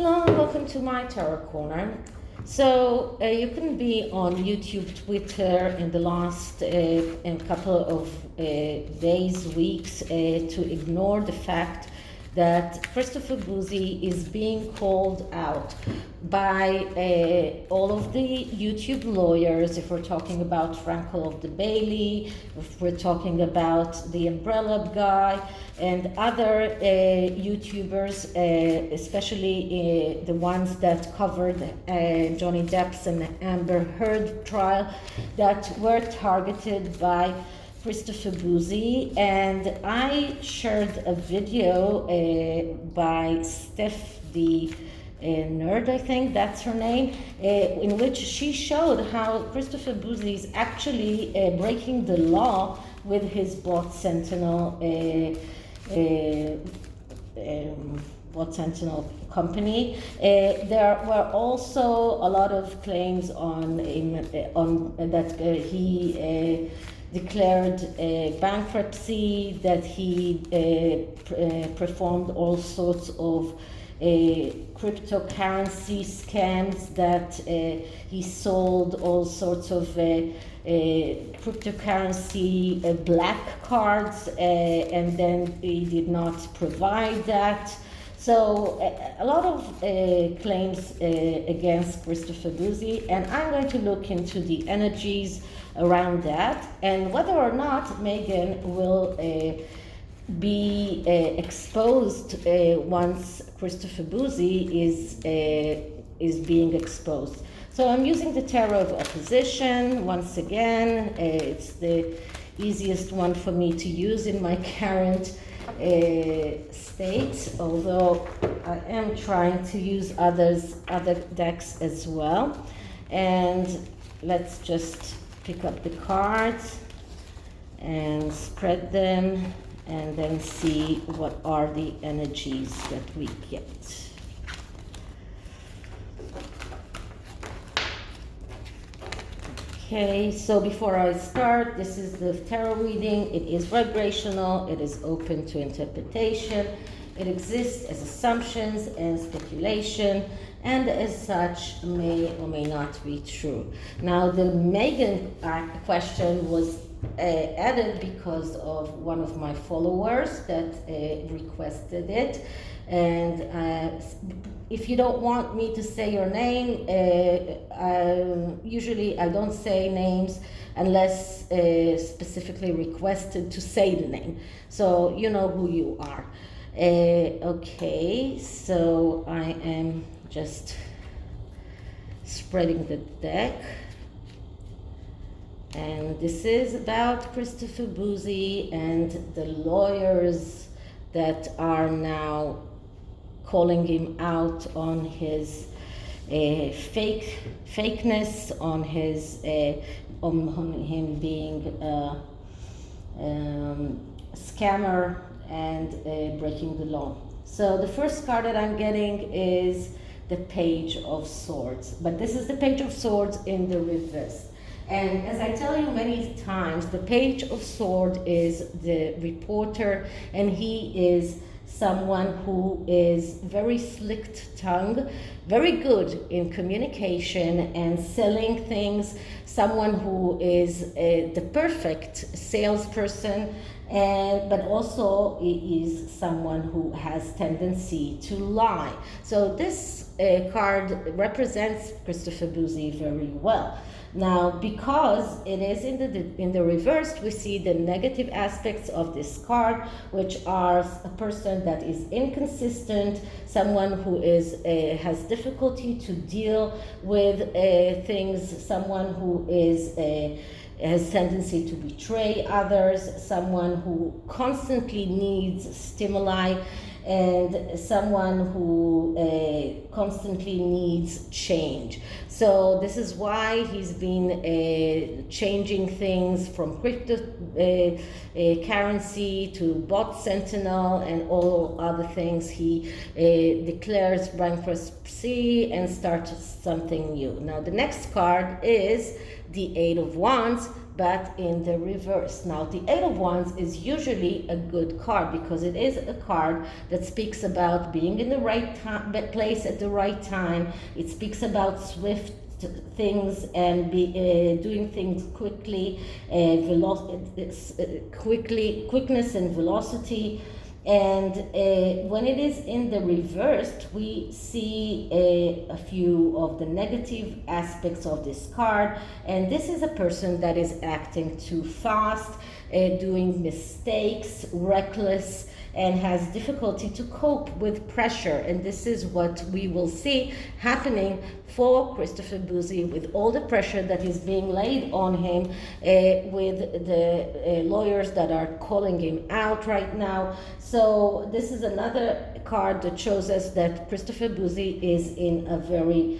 Hello, welcome to my Tarot Corner. So you can be on YouTube, Twitter in the last couple of days, weeks to ignore the fact that Christopher Bouzy is being called out by all of the YouTube lawyers. If we're talking about Frankel of the Bailey, if we're talking about the Umbrella guy and other YouTubers, especially the ones that covered Johnny Depp's and Amber Heard trial, that were targeted by Christopher Bouzy. And I shared a video by Steph the Nerd, I think that's her name, in which she showed how Christopher Bouzy is actually breaking the law with his bot Sentinel bot Sentinel company. There were also a lot of claims on that he declared bankruptcy, that he performed all sorts of cryptocurrency scams, that he sold all sorts of cryptocurrency black cards, and then he did not provide that. So a lot of claims against Christopher Bouzy, and I'm going to look into the energies around that and whether or not Meghan will be exposed once Christopher Bouzy is being exposed. So I'm using the Tarot of Opposition once again. It's the easiest one for me to use in my current state, although I am trying to use other decks as well. And let's just pick up the cards and spread them and then see what are the energies that we get. Okay, so before I start, this is the tarot reading. It is vibrational, it is open to interpretation, it exists as assumptions and speculation, and as such may or may not be true. Now, the Meghan question was added because of one of my followers that requested it. And if you don't want me to say your name, usually I don't say names unless specifically requested to say the name. So you know who you are. Okay, so I am just spreading the deck. And this is about Christopher Bouzy and the lawyers that are now calling him out on his fakeness, on his on him being a scammer and breaking the law. So the first card that I'm getting is the Page of Swords, but this is the Page of Swords in the reverse. And as I tell you many times, the Page of Swords is the reporter, and he is someone who is very slick-tongued, very good in communication and selling things, someone who is the perfect salesperson, but also is someone who has tendency to lie. So this card represents Christopher Bouzy very well. Now, because it is in the reverse, we see the negative aspects of this card, which are a person that is inconsistent, someone who has difficulty to deal with things, someone who has tendency to betray others, someone who constantly needs stimuli, and someone who constantly needs change. So this is why he's been changing things from cryptocurrency to bot Sentinel and all other things. He declares bankruptcy and starts something new. Now the next card is the Eight of Wands, but in the reverse. Now, the Eight of Wands is usually a good card because it is a card that speaks about being in the right place at the right time. It speaks about swift things and doing things quickly, quickness and velocity. And when it is in the reversed, we see a few of the negative aspects of this card. And this is a person that is acting too fast, doing mistakes, reckless, and has difficulty to cope with pressure. And this is what we will see happening for Christopher Bouzy, with all the pressure that is being laid on him, with the lawyers that are calling him out right now. So this is another card that shows us that Christopher Bouzy is in a very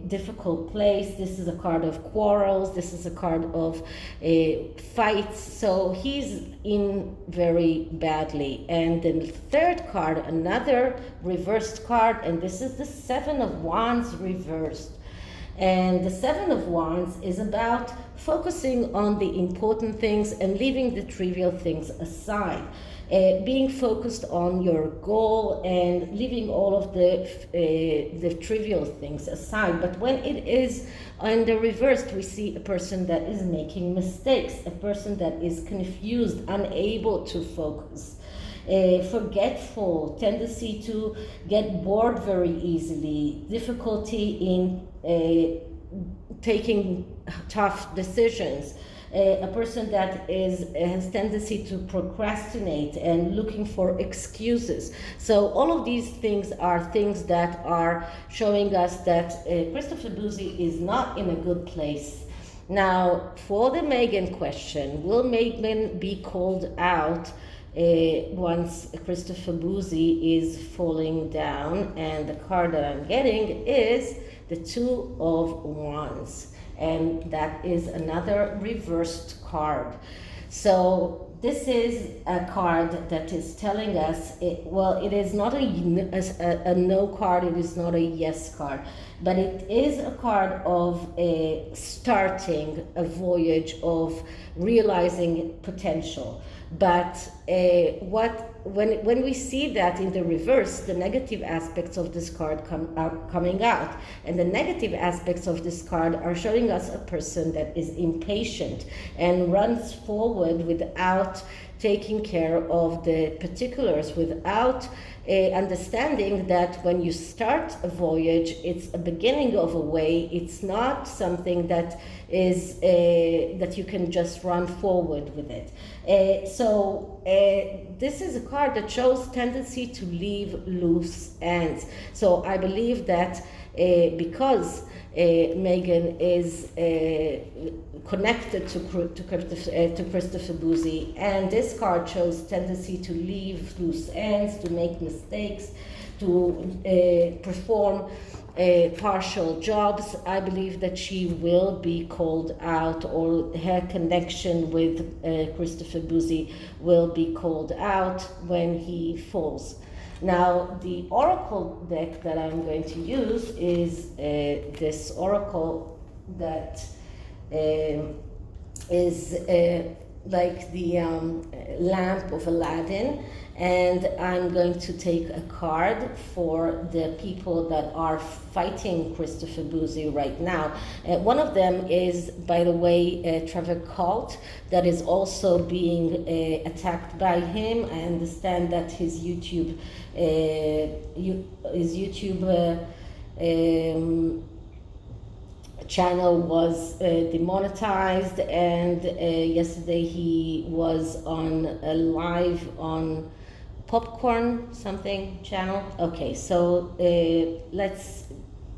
difficult place. This is a card of quarrels. This is a card of fights. So he's in very badly. And the third card, another reversed card, and this is the Seven of Wands reversed. And the Seven of Wands is about focusing on the important things and leaving the trivial things aside. Being focused on your goal and leaving all of the trivial things aside. But when it is in the reversed, we see a person that is making mistakes, a person that is confused, unable to focus, forgetful, tendency to get bored very easily, difficulty in taking tough decisions. A person that has tendency to procrastinate and looking for excuses. So all of these things are things that are showing us that Christopher Bouzy is not in a good place. Now, for the Meghan question, will Meghan be called out once Christopher Bouzy is falling down? And the card that I'm getting is the Two of Wands. And that is another reversed card. So this is a card that is telling us, it is not a no card, it is not a yes card, but it is a card of starting a voyage of realizing potential. But when we see that in the reverse, the negative aspects of this card are coming out. And the negative aspects of this card are showing us a person that is impatient and runs forward without taking care of the particulars, without understanding that when you start a voyage, it's a beginning of a way. It's not something that is that you can just run forward with it. So this is a card that shows tendency to leave loose ends. So I believe that because Meghan is connected to Christopher Bouzy, and this card shows tendency to leave loose ends, to make mistakes, to perform partial jobs. I believe that she will be called out, or her connection with Christopher Bouzy will be called out when he falls. Now, the oracle deck that I'm going to use is this oracle that is like the lamp of Aladdin, and I'm going to take a card for the people that are fighting Christopher Bouzy right now. One of them is, by the way, Trevor Colt, that is also being attacked by him. I understand that his YouTube channel was demonetized, and yesterday he was on a live on Popcorn something channel. Okay, so let's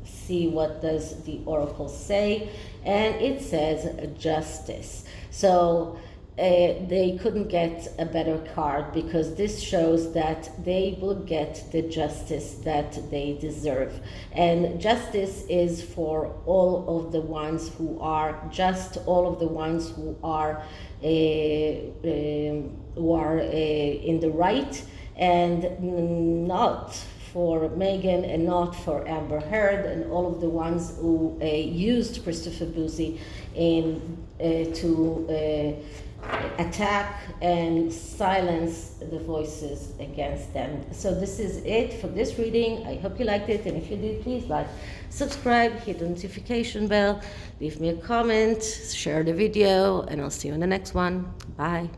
see what does the oracle say. And it says justice. So they couldn't get a better card, because this shows that they will get the justice that they deserve. And justice is for all of the ones who are just, all of the ones who are in the right, and not for Meghan and not for Amber Heard and all of the ones who used Christopher Bouzy to attack and silence the voices against them. So this is it for this reading. I hope you liked it, and if you did, please like, subscribe, hit the notification bell, leave me a comment, share the video, and I'll see you in the next one. Bye.